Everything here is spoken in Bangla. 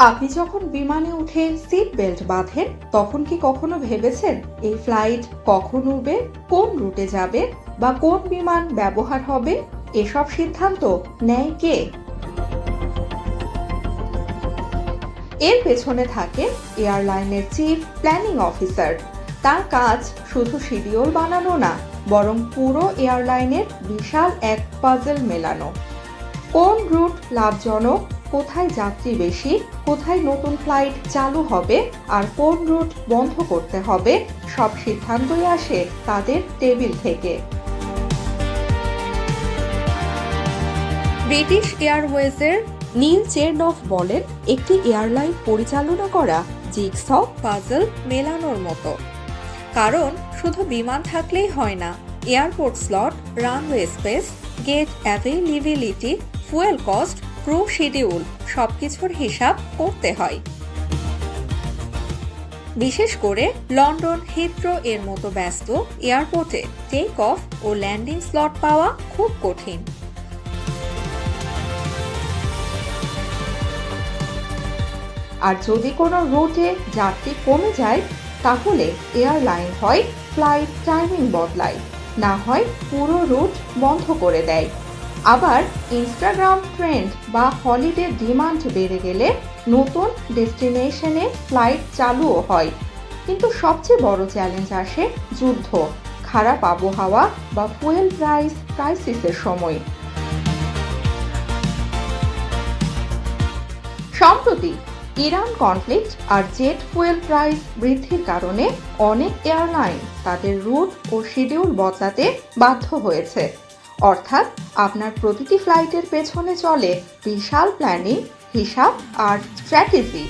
আপনি যখন বিমানে উঠে সিট বেল্ট বাঁধেন তখন কি কখনো ভেবেছেন এই ফ্লাইট কখন উড়বে, কোন রুটে যাবে বা কোন বিমান ব্যবহার হবে? এসব সিদ্ধান্ত নেয় কে? এর পেছনে থাকে এয়ারলাইনের চিফ প্ল্যানিং অফিসার। তার কাজ শুধু শিডিউল বানানো না, বরং পুরো এয়ারলাইনের বিশাল এক পাজল মেলানো। কোন রুট লাভজনক, কোথায় যাত্রী বেশি, কোথায় নতুন ফ্লাইট চালু হবে আর কোন রুট বন্ধ করতে হবে, সব সিদ্ধান্তই আসে তাদের টেবিল থেকে। ব্রিটিশ এয়ারওয়েজের নীল চেরনফ বলেন, একটি এয়ারলাইন পরিচালনা করা জিগস পাজল মেলানোর মতো। কারণ শুধু বিমান থাকলেই হয় না, airport slot, runway space, gate availability, fuel cost, crew schedule সবকিছুর হিসাব করতে হয়। বিশেষ করে লন্ডন হিথ্রো এর মতো ব্যস্ত এয়ারপোর্টে টেক অফ ও ল্যান্ডিং স্লট পাওয়া খুব কঠিন। আর যদি কোনো রুটে যাত্রী কমে যায়, তাহলে এয়ারলাইন হয় ফ্লাইট টাইমিং বদলায়, না হয় পুরো রুট বন্ধ করে দেয়। আবার ইনস্টাগ্রাম ট্রেন্ড বা হলিডে ডিমান্ড বেড়ে গেলে নতুন ডেস্টিনেশনে ফ্লাইট চালুও হয়। কিন্তু সবচেয়ে বড় চ্যালেঞ্জ আসে যুদ্ধ, খারাপ আবহাওয়া বা ফুয়েল প্রাইস ক্রাইসিসের সময়। সম্প্রতি ইরান কনফ্লিক্ট আর জেট ফুয়েল প্রাইস বৃদ্ধির কারণে অনেক এয়ারলাইন তাদের রুট ও শিডিউল বদলাতে বাধ্য হয়েছে। অর্থাৎ আপনার প্রতিটি ফ্লাইটের পেছনে চলে বিশাল প্ল্যানিং, হিসাব আর স্ট্র্যাটেজি।